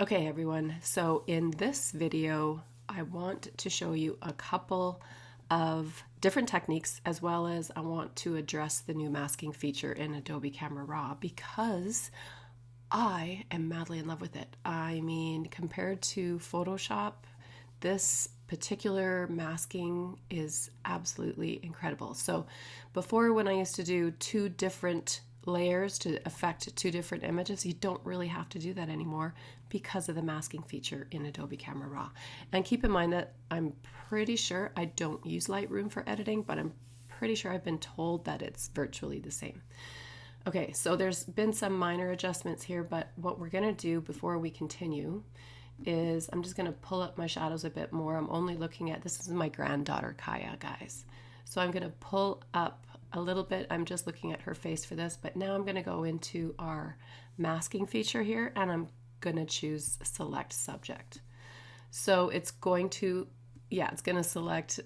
Okay, everyone, so in this video, I want to show you a couple of different techniques, as well as I want to address the new masking feature in Adobe Camera Raw because I am madly in love with it. I mean, compared to Photoshop, this particular masking is absolutely incredible. So before, when I used to do two different layers to affect two different images, you don't really have to do that anymore because of the masking feature in Adobe Camera Raw. And keep in mind that I'm pretty sure I don't use Lightroom for editing, but I'm pretty sure I've been told that it's virtually the same. Okay, so there's been some minor adjustments here, but what we're going to do before we continue is I'm just going to pull up my shadows a bit more. I'm only looking at, this is my granddaughter Kaya, guys. So I'm going to pull up a little bit. I'm just looking at her face for this, but now I'm going to go into our masking feature here and I'm going to choose select subject. So it's going to, it's going to select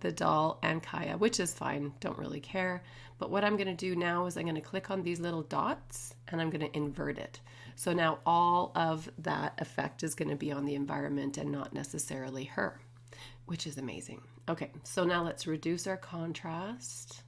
the doll and Kaya, which is fine. Don't really care. But what I'm going to do now is I'm going to click on these little dots and I'm going to invert it. So now all of that effect is going to be on the environment and not necessarily her, which is amazing. Okay, so now let's reduce our contrast.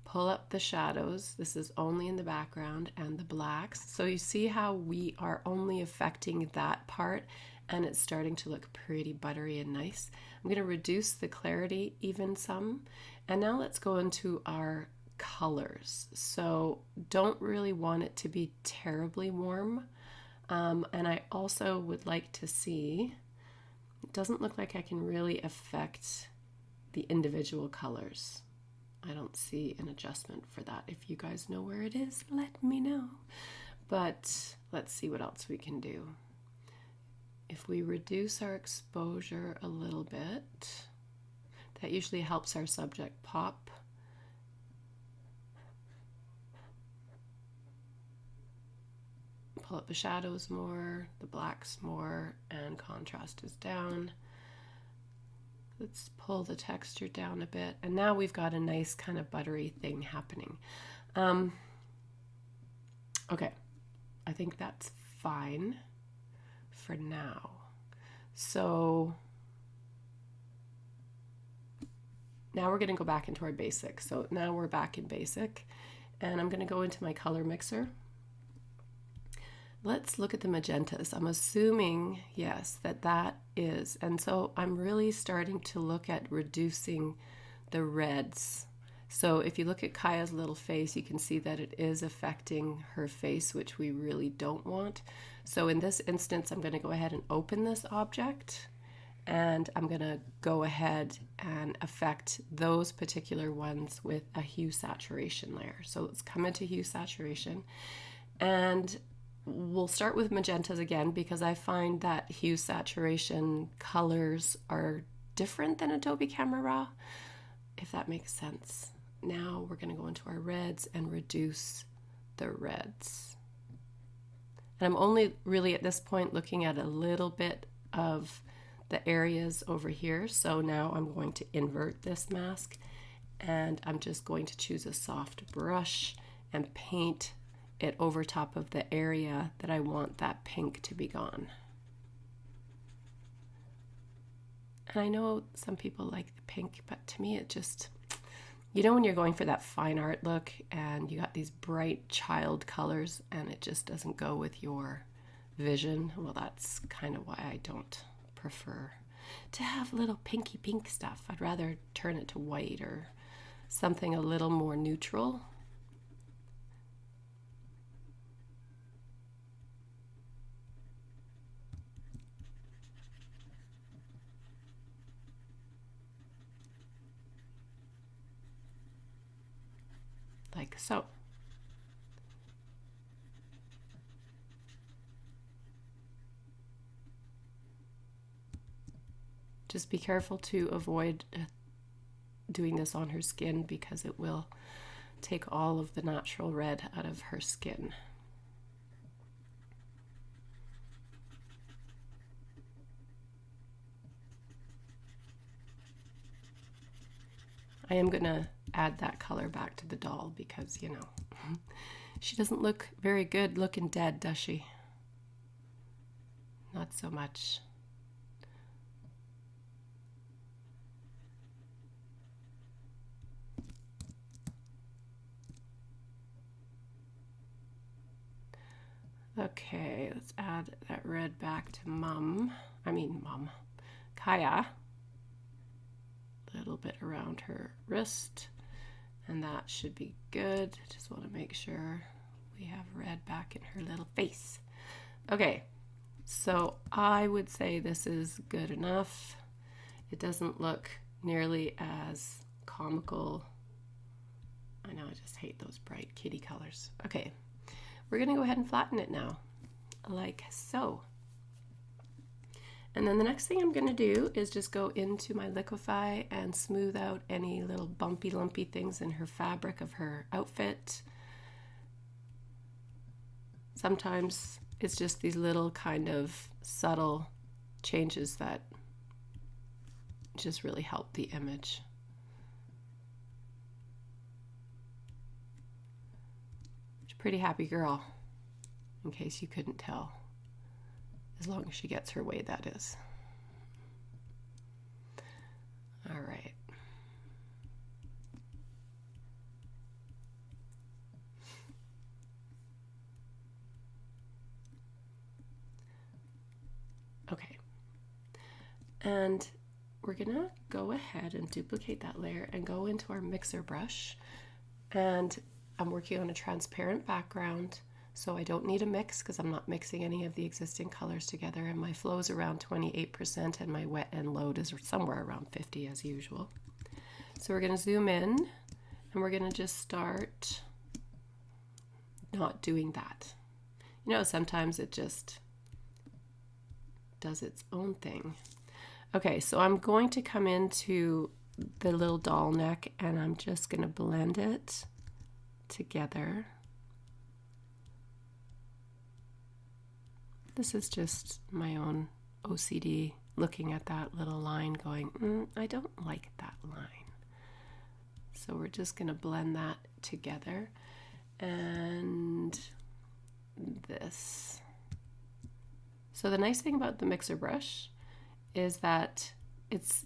Pull up the shadows. This is only in the background and the blacks. So you see how we are only affecting that part and it's starting to look pretty buttery and nice. I'm going to reduce the clarity even some. And now let's go into our colors. So don't really want it to be terribly warm. And I also would like to see, it doesn't look like I can really affect the individual colors. I don't see an adjustment for that. If you guys know where it is, let me know. But let's see what else we can do. If we reduce our exposure a little bit, that usually helps our subject pop. Pull up the shadows more, the blacks more, and contrast is down. Let's pull the texture down a bit. And now we've got a nice kind of buttery thing happening. Okay, I think that's fine for now. So now we're going to go back into our basic. So now we're back in basic and I'm going to go into my color mixer. Let's look at the magentas. I'm assuming, yes, that is. And so I'm really starting to look at reducing the reds. So if you look at Kaya's little face, you can see that it is affecting her face, which we really don't want. So in this instance, I'm going to go ahead and open this object. And I'm going to go ahead and affect those particular ones with a hue saturation layer. So let's come into hue saturation. And we'll start with magentas again because I find that hue saturation colors are different than Adobe Camera Raw, if that makes sense. Now we're going to go into our reds and reduce the reds. And I'm only really at this point looking at a little bit of the areas over here. So now I'm going to invert this mask and I'm just going to choose a soft brush and paint it over top of the area that I want that pink to be gone. And I know some people like the pink, but to me it just, you know when you're going for that fine art look and you got these bright child colors and it just doesn't go with your vision, well that's kind of why I don't prefer to have little pinky pink stuff. I'd rather turn it to white or something a little more neutral. Like so. Just be careful to avoid doing this on her skin because it will take all of the natural red out of her skin. I am going to add that color back to the doll because, you know, she doesn't look very good looking dead, does she? not so much. Okay, let's add that red back to Kaya. A little bit around her wrist, and that should be good. Just want to make sure we have red back in her little face. Okay, so I would say this is good enough. It doesn't look nearly as comical. I know, I just hate those bright kitty colors. Okay, we're gonna go ahead and flatten it now, like so. And then the next thing I'm gonna do is just go into my Liquify and smooth out any little bumpy, lumpy things in her fabric of her outfit. Sometimes it's just these little kind of subtle changes that just really help the image. She's a pretty happy girl, in case you couldn't tell. As long as she gets her way, that is. All right. Okay. And we're gonna go ahead and duplicate that layer and go into our mixer brush. And I'm working on a transparent background, so I don't need a mix because I'm not mixing any of the existing colors together, and my flow is around 28% and my wet and load is somewhere around 50 as usual. So we're going to zoom in and we're going to just start not doing that. You know, sometimes it just does its own thing. Okay, so I'm going to come into the little doll neck and I'm just going to blend it together. This is just my own OCD looking at that little line going, I don't like that line. So we're just going to blend that together. And this. So the nice thing about the mixer brush is that it's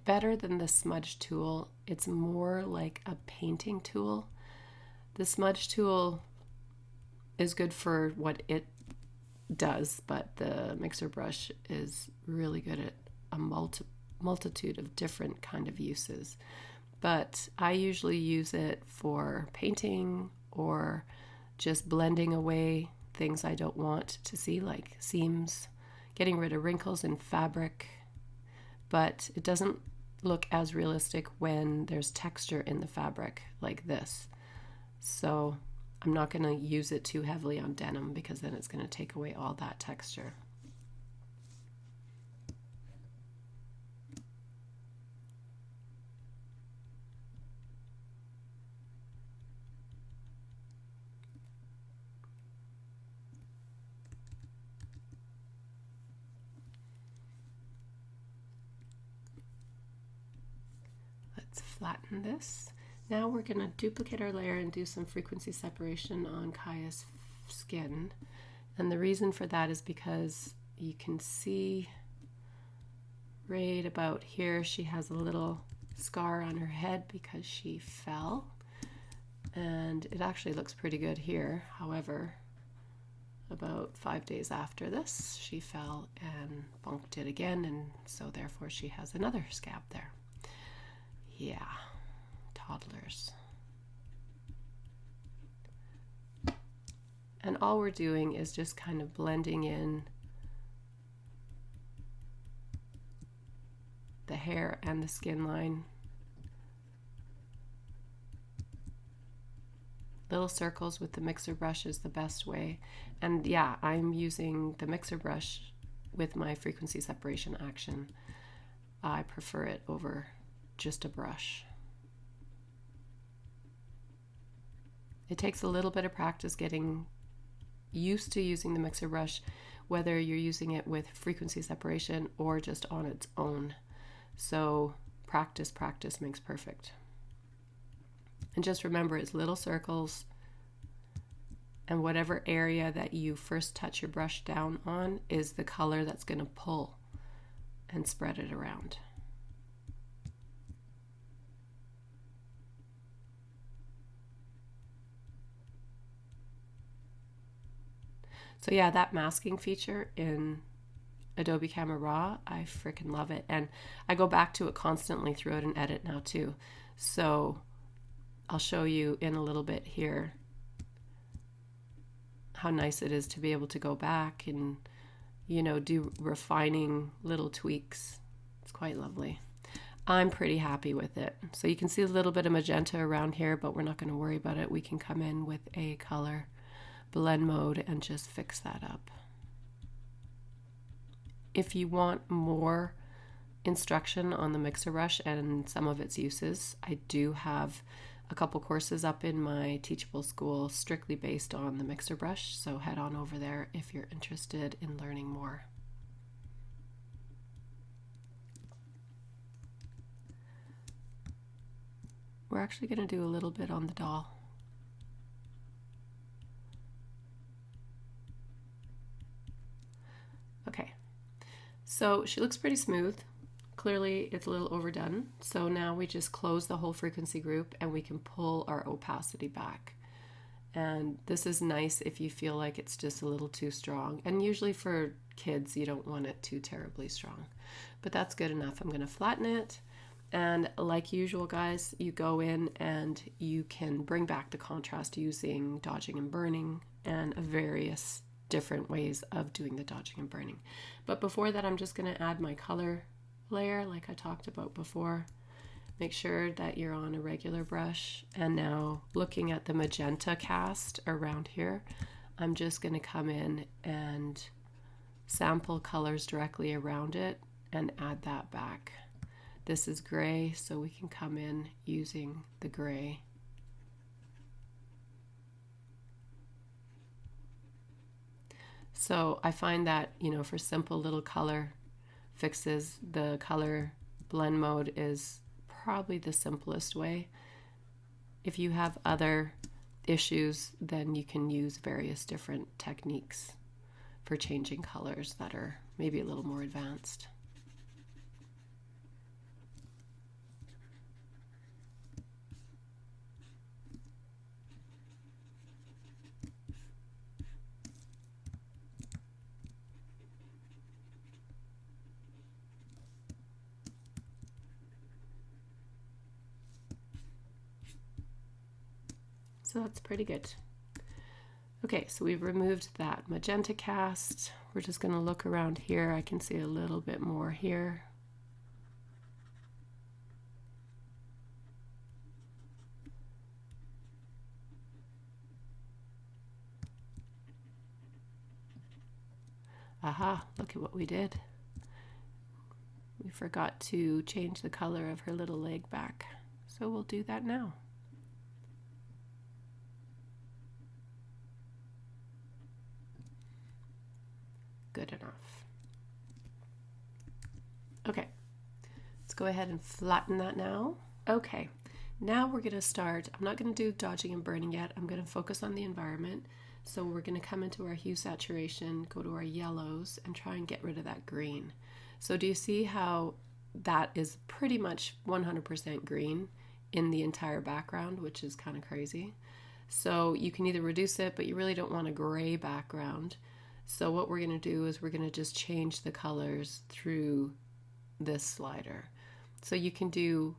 better than the smudge tool. It's more like a painting tool. The smudge tool is good for what it does, but the mixer brush is really good at a multitude of different kind of uses. But I usually use it for painting or just blending away things I don't want to see, like seams, getting rid of wrinkles in fabric. But it doesn't look as realistic when there's texture in the fabric like this. So I'm not going to use it too heavily on denim because then it's going to take away all that texture. Let's flatten this. Now we're going to duplicate our layer and do some frequency separation on Kaya's skin. And the reason for that is because you can see right about here she has a little scar on her head because she fell. And it actually looks pretty good here. However, about 5 days after this, she fell and bonked it again, and so therefore she has another scab there. Yeah. Toddlers. And all we're doing is just kind of blending in the hair and the skin line. Little circles with the mixer brush is the best way. And yeah, I'm using the mixer brush with my frequency separation action. I prefer it over just a brush. It takes a little bit of practice getting used to using the mixer brush, whether you're using it with frequency separation or just on its own. So practice makes perfect. And just remember, it's little circles And whatever area that you first touch your brush down on is the color that's going to pull and spread it around. So yeah, that masking feature in Adobe Camera Raw, I freaking love it. And I go back to it constantly throughout an edit now too. So I'll show you in a little bit here how nice it is to be able to go back and, you know, do refining little tweaks. It's quite lovely. I'm pretty happy with it. So you can see a little bit of magenta around here, but we're not going to worry about it. We can come in with a color blend mode and just fix that up. If you want more instruction on the mixer brush and some of its uses, I do have a couple courses up in my Teachable school strictly based on the mixer brush, so head on over there if you're interested in learning more. We're actually going to do a little bit on the doll. Okay, so she looks pretty smooth. Clearly it's a little overdone. So now we just close the whole frequency group and we can pull our opacity back. And this is nice if you feel like it's just a little too strong. And usually for kids, you don't want it too terribly strong, but that's good enough. I'm going to flatten it. And like usual, guys, you go in and you can bring back the contrast using dodging and burning and various different ways of doing the dodging and burning. But before that, I'm just going to add my color layer like I talked about before. Make sure that you're on a regular brush. And now looking at the magenta cast around here, I'm just going to come in and sample colors directly around it and add that back. This is gray, so we can come in using the gray. So I find that, you know, for simple little color fixes, the color blend mode is probably the simplest way. If you have other issues, then you can use various different techniques for changing colors that are maybe a little more advanced. So that's pretty good. Okay, so we've removed that magenta cast. We're just going to look around here. I can see a little bit more here. Aha, look at what we did. We forgot to change the color of her little leg back. So we'll do that now. Good enough. Okay, let's go ahead and flatten that now. Okay, now we're going to start. I'm not going to do dodging and burning yet. I'm going to focus on the environment. So we're going to come into our hue saturation, go to our yellows, and try and get rid of that green. So do you see how that is pretty much 100% green in the entire background, which is kind of crazy. So you can either reduce it, but you really don't want a gray background. So what we're going to do is we're going to just change the colors through this slider. So you can do,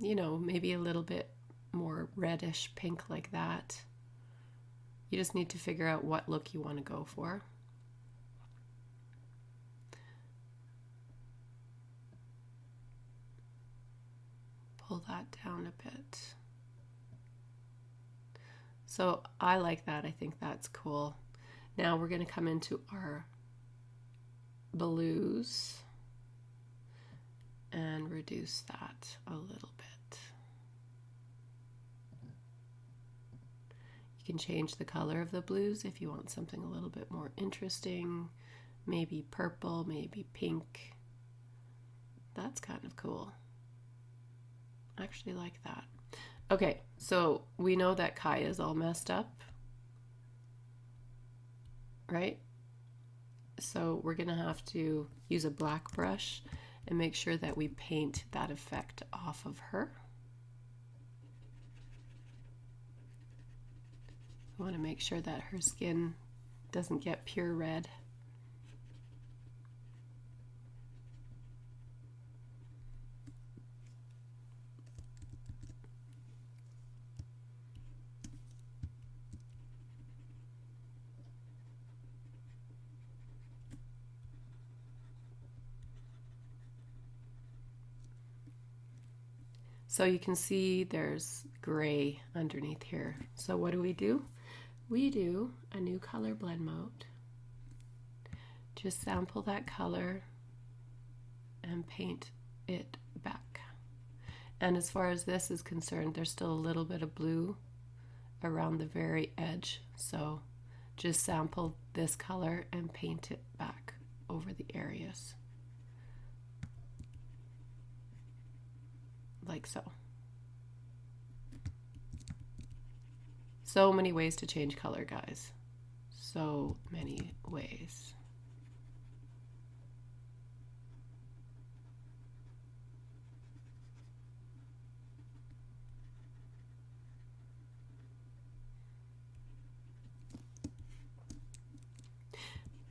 you know, maybe a little bit more reddish pink like that. You just need to figure out what look you want to go for. Pull that down a bit. So I like that. I think that's cool. Now we're going to come into our blues and reduce that a little bit. You can change the color of the blues if you want something a little bit more interesting, maybe purple, maybe pink. That's kind of cool. I actually like that. Okay, so we know that Kai is all messed up. right? So we're going to have to use a black brush and make sure that we paint that effect off of her. We want to make sure that her skin doesn't get pure red. So you can see there's gray underneath here. So what do? We do a new color blend mode. Just sample that color and paint it back. And as far as this is concerned, there's still a little bit of blue around the very edge. So just sample this color and paint it back over the areas. Like so. So many ways to change color, guys. So many ways.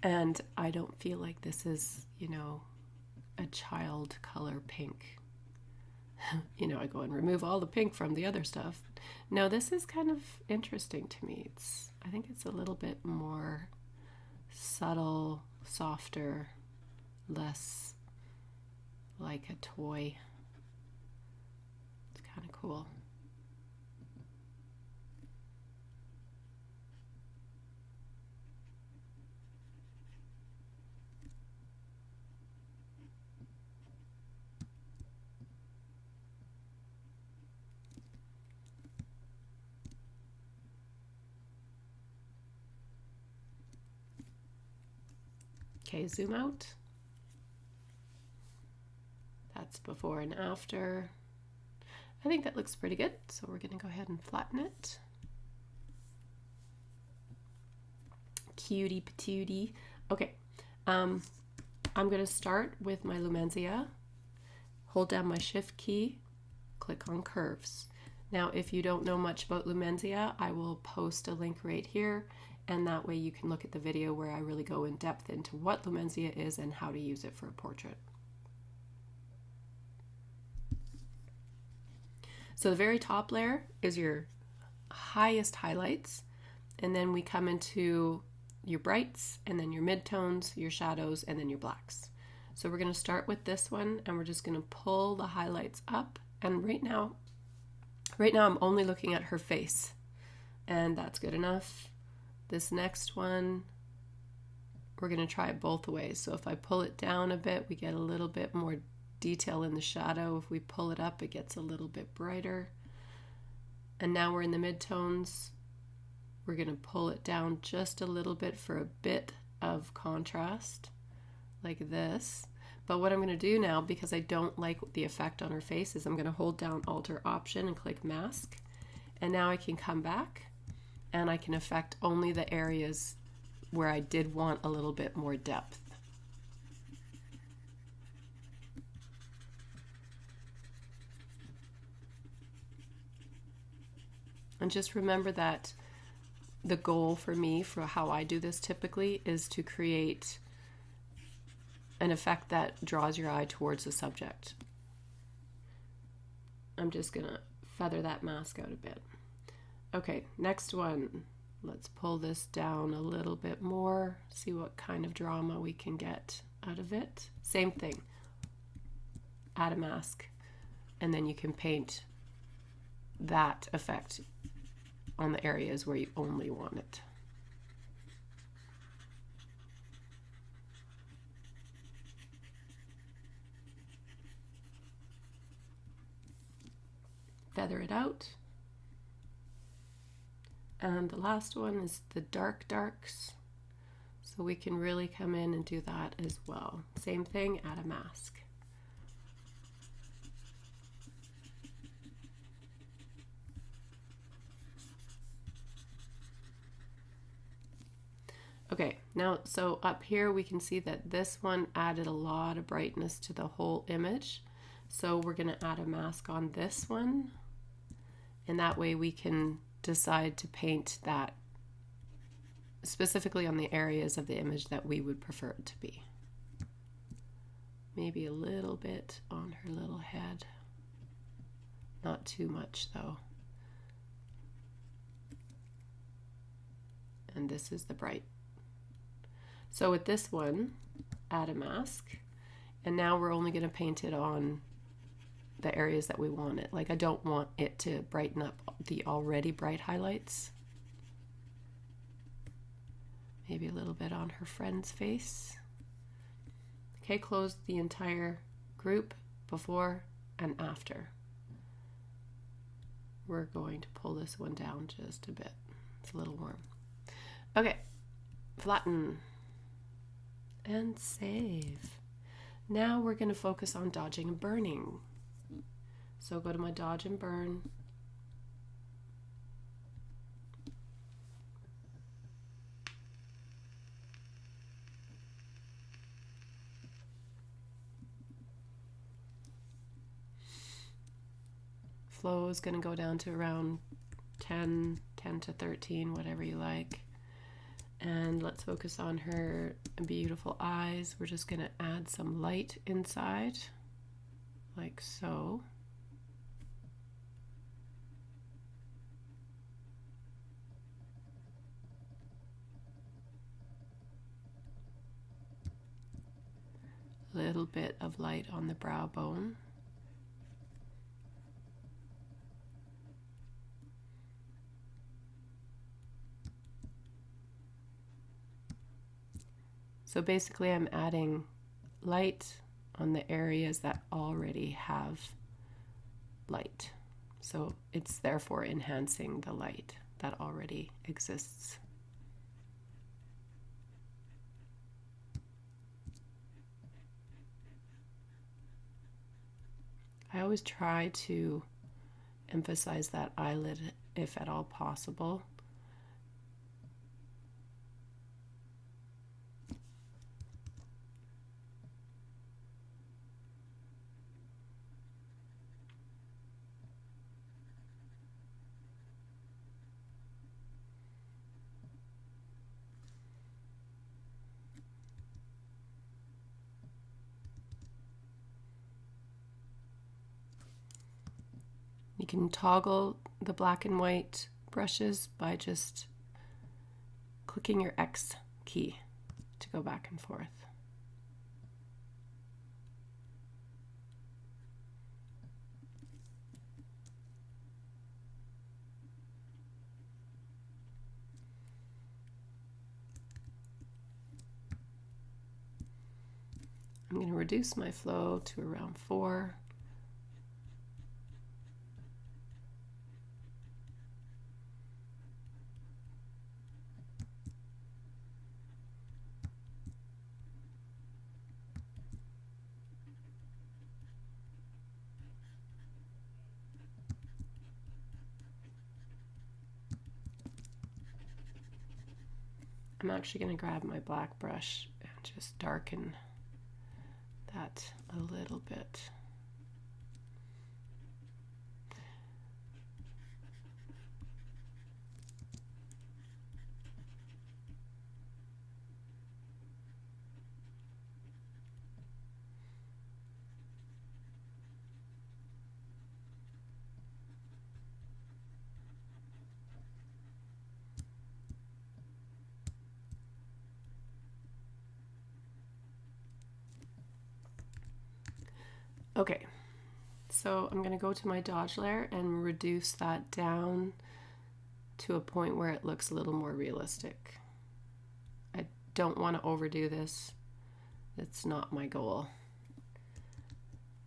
And I don't feel like this is, you know, a child color pink. You know, I go and remove all the pink from the other stuff. No, this is kind of interesting to me. I think it's a little bit more subtle, softer, less like a toy. It's kind of cool. Okay, zoom out. That's before and after. I think that looks pretty good, so we're going to go ahead and flatten it. Cutie patootie. Okay, I'm going to start with my Lumensia. Hold down my shift key, click on curves. Now, if you don't know much about Lumensia, I will post a link right here, and that way you can look at the video where I really go in depth into what Lumensia is and how to use it for a portrait. So the very top layer is your highest highlights, and then we come into your brights, and then your midtones, your shadows, and then your blacks. So we're going to start with this one, and we're just going to pull the highlights up. And right now I'm only looking at her face, and that's good enough. This next one, we're going to try it both ways. So if I pull it down a bit, we get a little bit more detail in the shadow. If we pull it up, it gets a little bit brighter. And now we're in the midtones. We're going to pull it down just a little bit for a bit of contrast, like this. But what I'm going to do now, because I don't like the effect on her face, is I'm going to hold down Alt or Option and click Mask. And now I can come back and I can affect only the areas where I did want a little bit more depth. And just remember that the goal for me, for how I do this typically, is to create an effect that draws your eye towards the subject. I'm just gonna feather that mask out a bit. Okay, next one. Let's pull this down a little bit more, see what kind of drama we can get out of it. Same thing, add a mask, and then you can paint that effect on the areas where you only want it. Feather it out. And the last one is the dark darks. So we can really come in and do that as well. Same thing, add a mask. Okay, now so up here we can see that this one added a lot of brightness to the whole image. So we're going to add a mask on this one, and that way we can decide to paint that specifically on the areas of the image that we would prefer it to be. Maybe a little bit on her little head. Not too much though. And this is the bright. So with this one, add a mask, and now we're only going to paint it on the areas that we want it. Like I don't want it to brighten up the already bright highlights. Maybe a little bit on her friend's face. Okay, close the entire group before and after. We're going to pull this one down just a bit. It's a little warm. Okay, flatten and save. Now we're going to focus on dodging and burning. So go to my dodge and burn. Flow is going to go down to around 10 to 13, whatever you like. And let's focus on her beautiful eyes. We're just going to add some light inside, like so. A little bit of light on the brow bone. So basically I'm adding light on the areas that already have light. So it's therefore enhancing the light that already exists. I always try to emphasize that eyelid if at all possible. You can toggle the black and white brushes by just clicking your X key to go back and forth. I'm going to reduce my flow to around 4. I'm actually going to grab my black brush and just darken that a little bit. Okay, so I'm going to go to my dodge layer and reduce that down to a point where it looks a little more realistic. I don't want to overdo this. It's not my goal.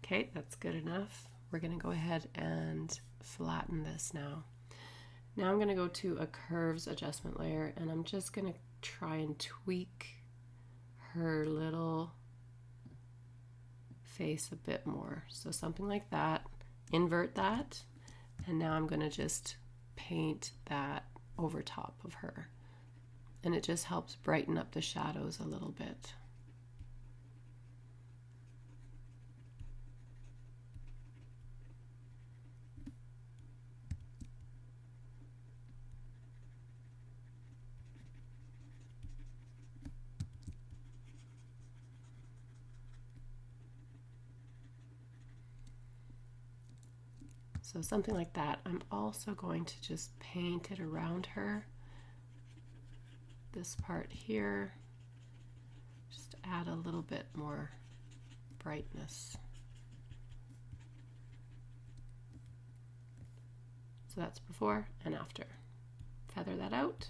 Okay, that's good enough. We're going to go ahead and flatten this now. Now I'm going to go to a curves adjustment layer, and I'm just going to try and tweak her little face a bit more. So something like that, invert that, and now I'm going to just paint that over top of her. and it just helps brighten up the shadows a little bit. So something like that. I'm also going to just paint it around her. This part here, just add a little bit more brightness. So that's before and after. Feather that out.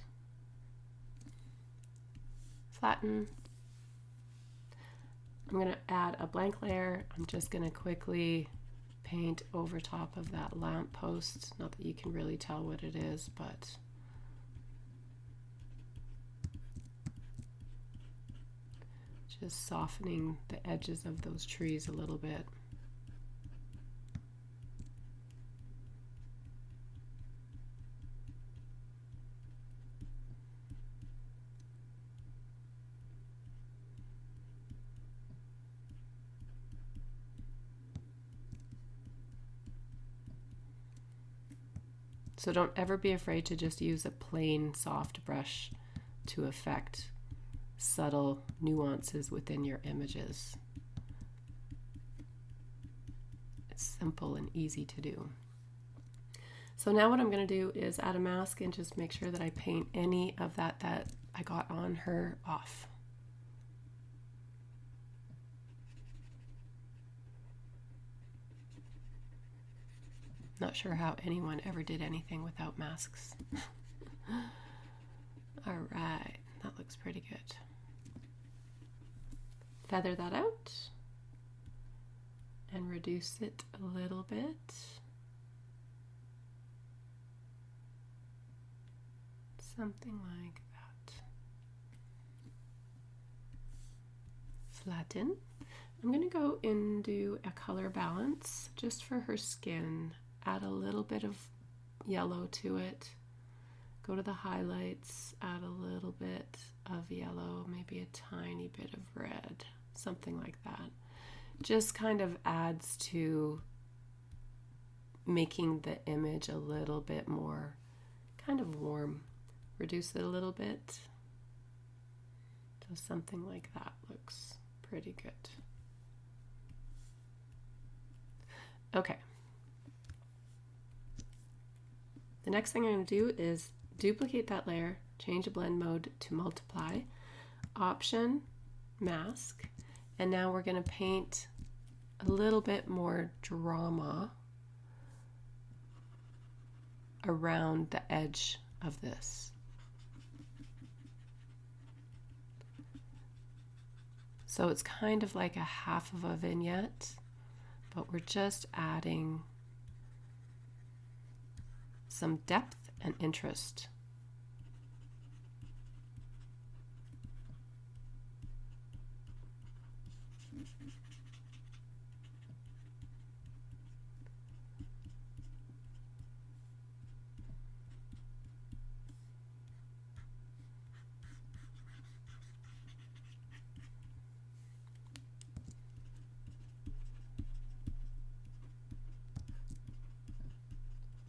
Flatten. I'm going to add a blank layer. I'm just going to quickly paint over top of that lamp post. Not that you can really tell what it is, but just softening the edges of those trees a little bit. So don't ever be afraid to just use a plain soft brush to affect subtle nuances within your images. It's simple and easy to do. So now what I'm going to do is add a mask and just make sure that I paint any of that I got on her off. Not sure how anyone ever did anything without masks. All right, that looks pretty good. Feather that out and reduce it a little bit. Something like that. Flatten. I'm going to go and do a color balance just for her skin. Add a little bit of yellow to it. Go to the highlights, add a little bit of yellow, maybe a tiny bit of red, something like that. Just kind of adds to making the image a little bit more kind of warm. Reduce it a little bit. So something like that looks pretty good. Okay. The next thing I'm going to do is duplicate that layer, change the blend mode to multiply, option, mask, and now we're going to paint a little bit more drama around the edge of this. So it's kind of like a half of a vignette, but we're just adding some depth and interest.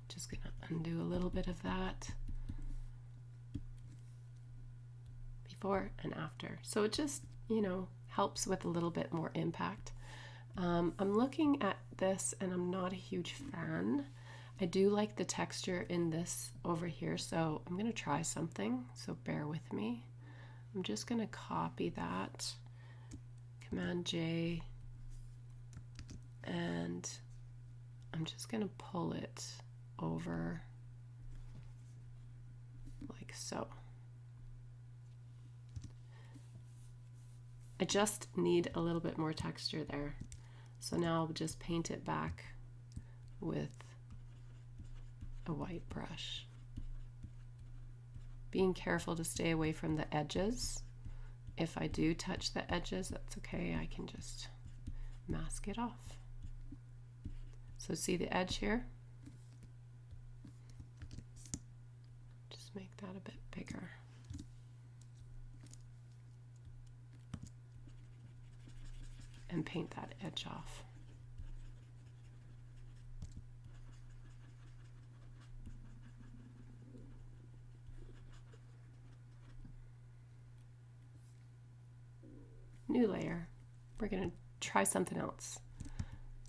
Just going to undo a little bit of that before and after. So it just, helps with a little bit more impact. I'm looking at this and I'm not a huge fan. I do like the texture in this over here, so I'm going to try something, so bear with me. I'm just going to copy that, Command J, and I'm just going to pull it over like so. I just need a little bit more texture there. So now I'll just paint it back with a white brush. Being careful to stay away from the edges. If I do touch the edges, that's okay. I can just mask it off. So see the edge here? Just make that a bit bigger. paint that edge off. New layer. We're going to try something else.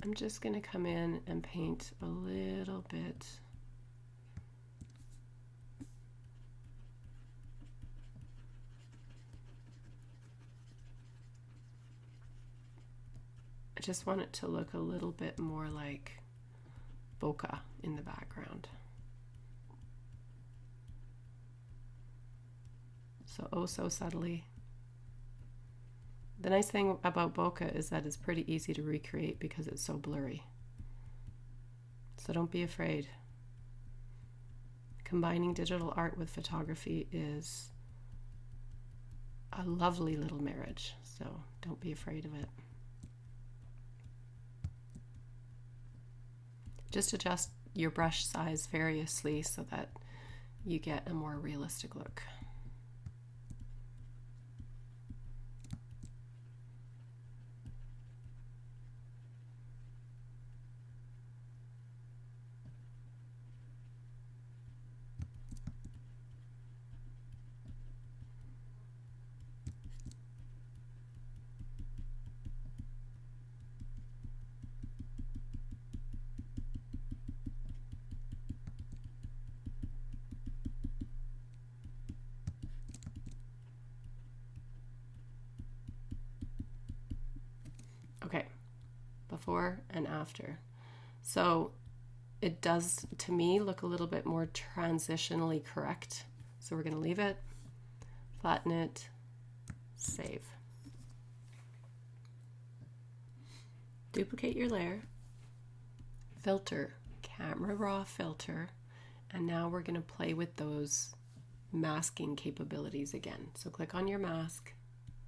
I'm just going to come in and paint a little bit. I just want it to look a little bit more like bokeh in the background. So, oh so subtly. The nice thing about bokeh is that it's pretty easy to recreate because it's so blurry. So don't be afraid. Combining digital art with photography is a lovely little marriage, so don't be afraid of it. Just adjust your brush size variously so that you get a more realistic look. Okay, before and after. So it does, to me, look a little bit more transitionally correct. So we're going to leave it, flatten it, save. Duplicate your layer, filter, camera raw filter, and now we're going to play with those masking capabilities again. So click on your mask,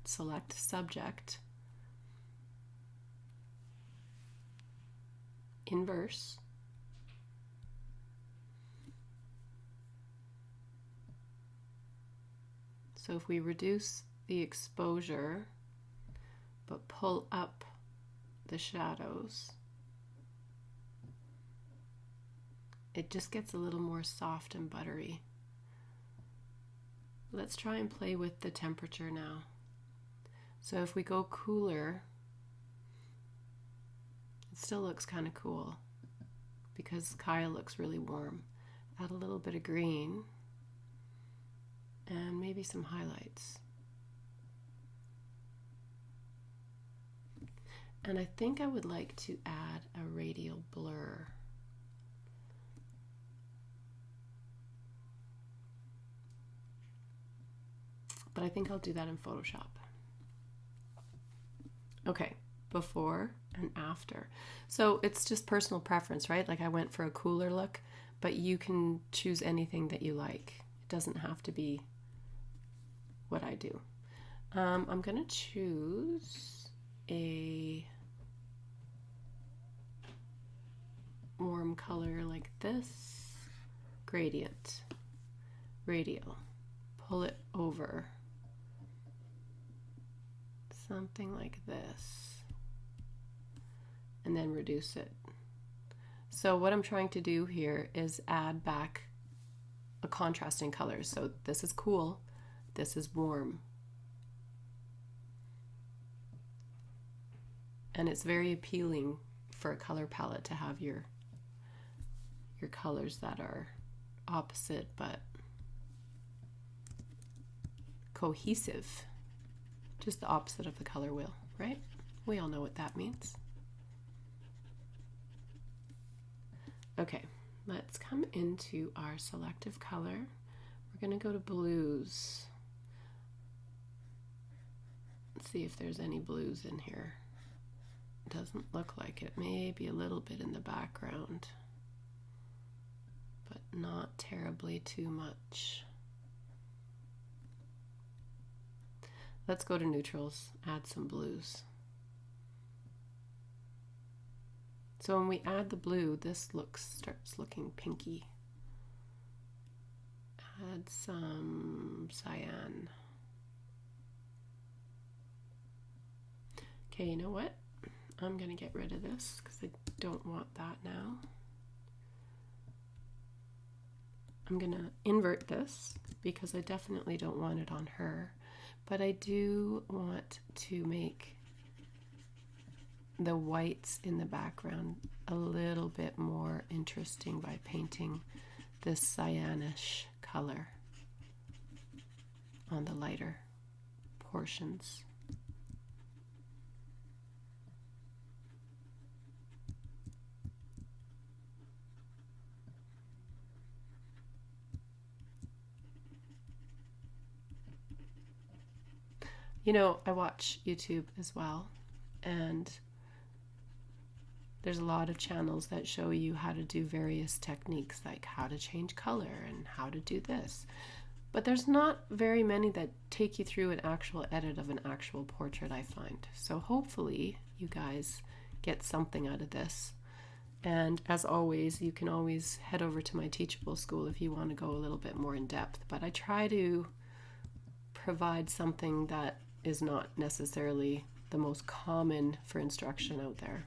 select subject, inverse, so if we reduce the exposure but pull up the shadows, it just gets a little more soft and buttery. Let's try and play with the temperature now. So if we go cooler, it still looks kind of cool because Kaya looks really warm. Add a little bit of green and maybe some highlights. And I think I would like to add a radial blur. But I think I'll do that in Photoshop. Okay, before and after. So it's just personal preference, right? Like I went for a cooler look, but you can choose anything that you like. It doesn't have to be what I do. I'm gonna choose a warm color like this, gradient, radial, pull it over, something like this, and then reduce it. So what I'm trying to do here is add back a contrasting color. So this is cool, this is warm. And it's very appealing for a color palette to have your colors that are opposite but cohesive. Just the opposite of the color wheel, right? We all know what that means. Okay, let's come into our selective color. We're going to go to blues. Let's see if there's any blues in here. Doesn't look like it. Maybe a little bit in the background, but not terribly too much. Let's go to neutrals, add some blues. So when we add the blue, this starts looking pinky. Add some cyan. Okay, you know what? I'm going to get rid of this because I don't want that now. I'm going to invert this because I definitely don't want it on her, but I do want to make the whites in the background a little bit more interesting by painting this cyanish color on the lighter portions. You know, I watch YouTube as well, and there's a lot of channels that show you how to do various techniques, like how to change color and how to do this. But there's not very many that take you through an actual edit of an actual portrait, I find. So hopefully you guys get something out of this. And as always, you can always head over to my Teachable school if you want to go a little bit more in depth. But I try to provide something that is not necessarily the most common for instruction out there.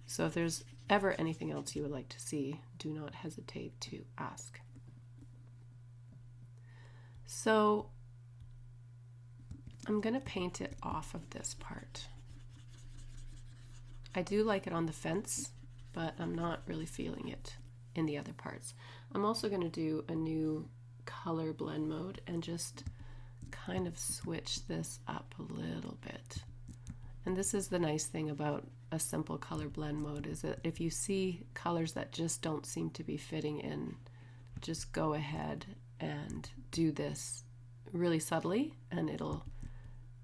So if there's ever anything else you would like to see, do not hesitate to ask. So I'm going to paint it off of this part. I do like it on the fence, but I'm not really feeling it in the other parts. I'm also going to do a new color blend mode and just kind of switch this up a little bit. And this is the nice thing about a simple color blend mode, is that if you see colors that just don't seem to be fitting in, just go ahead and do this really subtly and it'll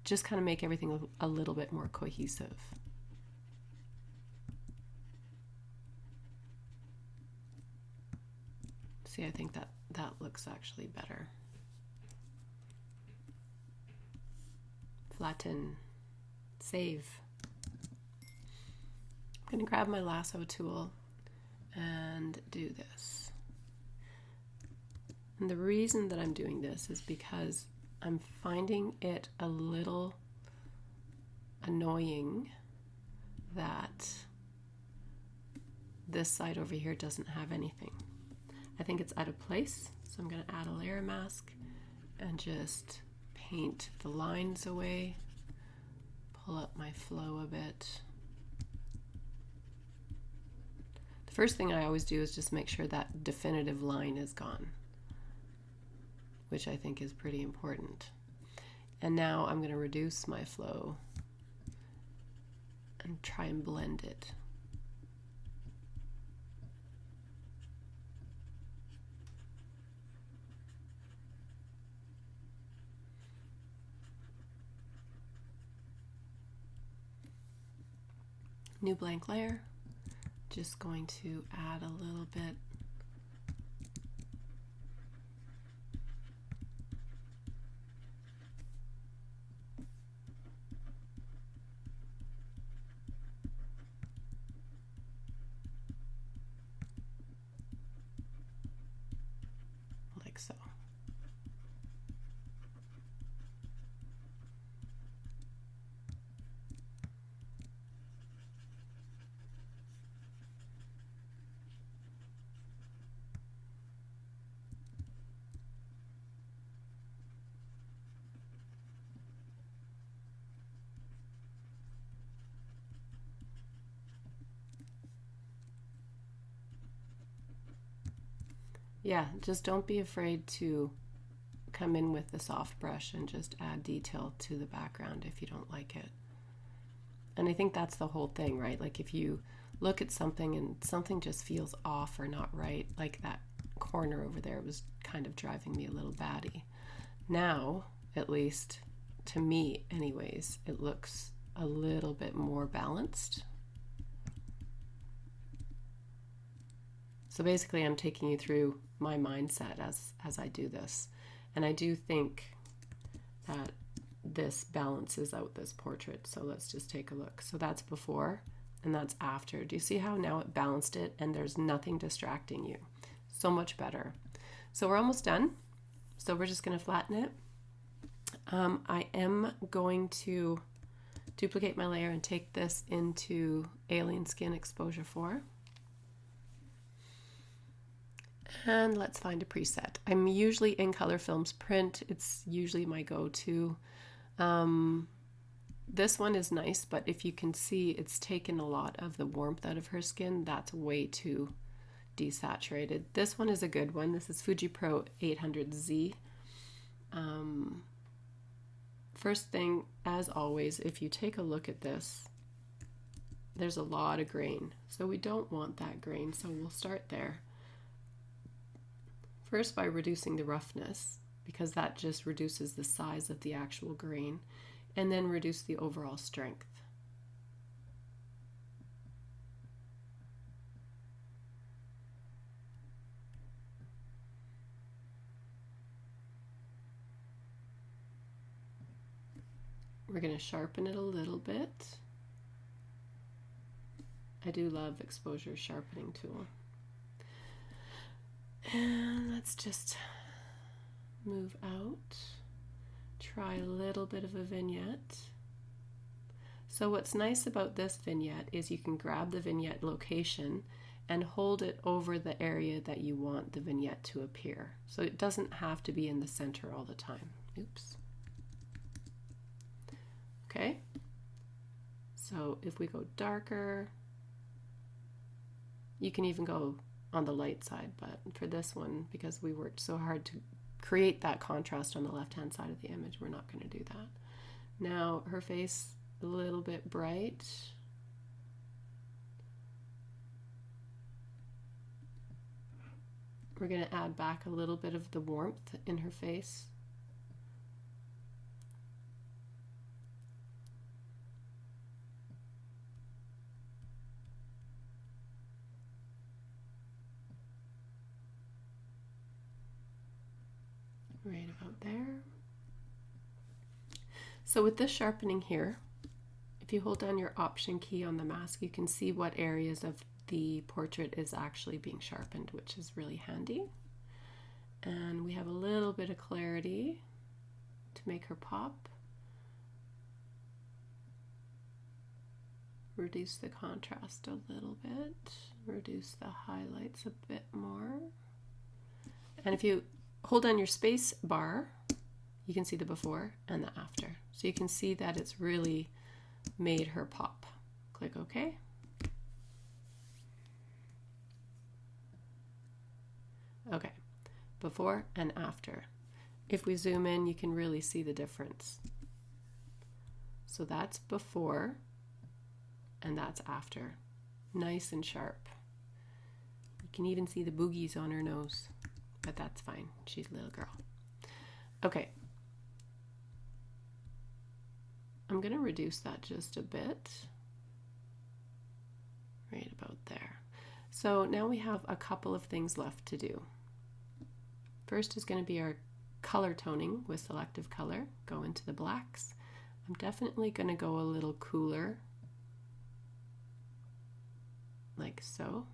just kind of make everything a little bit more cohesive. See, I think that looks actually better. Flatten, save. I'm going to grab my lasso tool and do this. And the reason that I'm doing this is because I'm finding it a little annoying that this side over here doesn't have anything. I think it's out of place, so I'm going to add a layer mask and just paint the lines away, pull up my flow a bit. The first thing I always do is just make sure that definitive line is gone, which I think is pretty important. And now I'm going to reduce my flow and try and blend it. New blank layer, just going to add a little bit like so. Yeah, just don't be afraid to come in with the soft brush and just add detail to the background if you don't like it. And I think that's the whole thing, right? Like if you look at something and something just feels off or not right, like that corner over there was kind of driving me a little batty. Now, at least to me anyways, it looks a little bit more balanced. So basically I'm taking you through my mindset as I do this. And I do think that this balances out this portrait. So let's just take a look. So that's before and that's after. Do you see how now it balanced it and there's nothing distracting you? So much better. So we're almost done. So we're just going to flatten it. I am going to duplicate my layer and take this into Alien Skin Exposure 4. And let's find a preset. I'm usually in Color Films Print. It's usually my go-to. This one is nice, but if you can see, it's taken a lot of the warmth out of her skin. That's way too desaturated. This one is a good one. This is Fuji Pro 800Z. First thing, as always, if you take a look at this, there's a lot of grain. So we don't want that grain, so we'll start there. First by reducing the roughness, because that just reduces the size of the actual grain, and then reduce the overall strength. We're going to sharpen it a little bit. I do love Exposure Sharpening Tool. And let's just move out. Try a little bit of a vignette. So what's nice about this vignette is you can grab the vignette location and hold it over the area that you want the vignette to appear. So it doesn't have to be in the center all the time. Oops. Okay. So if we go darker, you can even go on the light side, but for this one, because we worked so hard to create that contrast on the left-hand side of the image, we're not going to do that. Now her face, a little bit bright. We're going to add back a little bit of the warmth in her face. Right about there. So with this sharpening here, if you hold down your Option key on the mask, you can see what areas of the portrait is actually being sharpened, which is really handy. And we have a little bit of clarity to make her pop. Reduce the contrast a little bit, reduce the highlights a bit more. And if you hold on your space bar, you can see the before and the after. So you can see that it's really made her pop. Click OK. Okay, before and after. If we zoom in, you can really see the difference. So that's before and that's after. Nice and sharp. You can even see the boogies on her nose. But that's fine. She's a little girl. Okay. I'm going to reduce that just a bit. Right about there. So now we have a couple of things left to do. First is going to be our color toning with selective color. Go into the blacks. I'm definitely going to go a little cooler. Like so.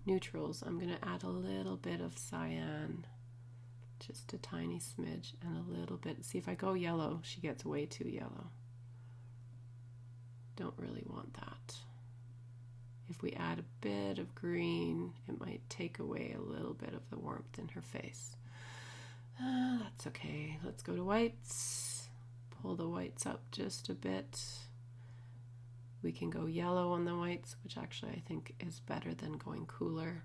Neutrals, I'm going to add a little bit of cyan, just a tiny smidge, and a little bit. See, if I go yellow, she gets way too yellow. Don't really want that. If we add a bit of green, it might take away a little bit of the warmth in her face. That's okay. Let's go to whites. Pull the whites up just a bit. We can go yellow on the whites, which actually I think is better than going cooler.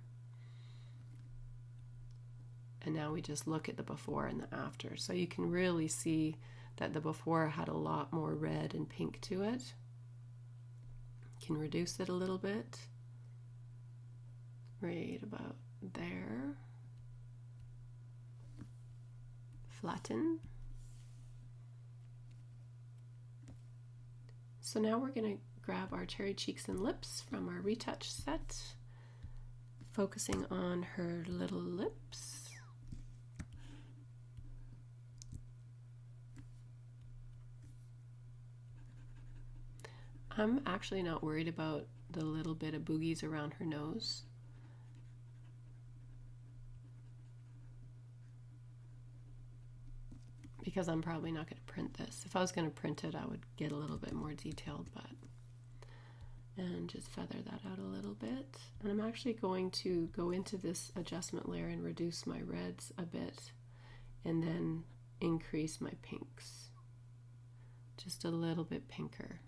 And now we just look at the before and the after. So you can really see that the before had a lot more red and pink to it. You can reduce it a little bit. Right about there. Flatten. So now we're going to grab our cherry cheeks and lips from our retouch set, focusing on her little lips. I'm actually not worried about the little bit of boogies around her nose. because I'm probably not going to print this. If I was going to print it, I would get a little bit more detailed, and just feather that out a little bit. And I'm actually going to go into this adjustment layer and reduce my reds a bit, and then increase my pinks. Just a little bit pinker,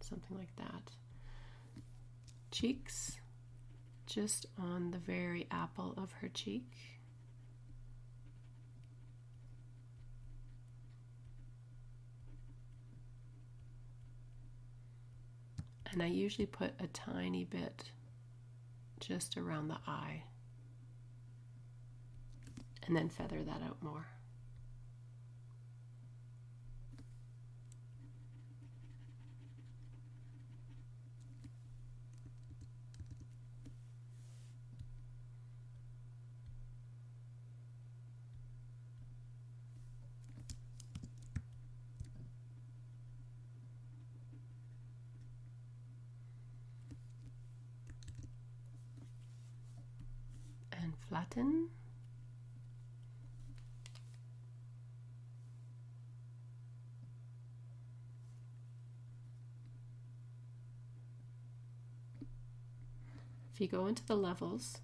something like that. Cheeks, just on the very apple of her cheek. And I usually put a tiny bit just around the eye, and then feather that out more. And flatten. If you go into the levels,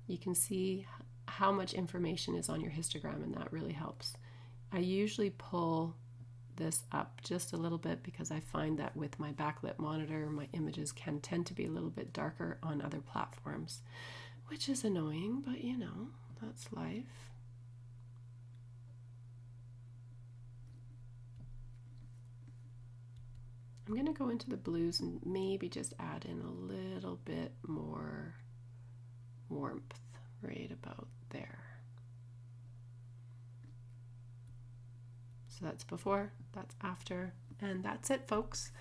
you can see how much information is on your histogram, and that really helps. I usually pull this up just a little bit because I find that with my backlit monitor, my images can tend to be a little bit darker on other platforms, which is annoying, but you know, that's life. I'm going to go into the blues and maybe just add in a little bit more warmth right about there. So that's before, that's after, and that's it, folks.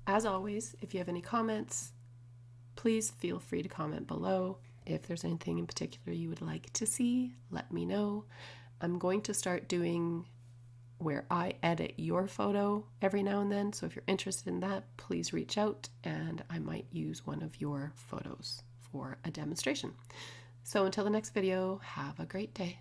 As always, if you have any comments, please feel free to comment below. If there's anything in particular you would like to see, let me know. I'm going to start doing where I edit your photo every now and then, so if you're interested in that, please reach out and I might use one of your photos for a demonstration. So until the next video, have a great day.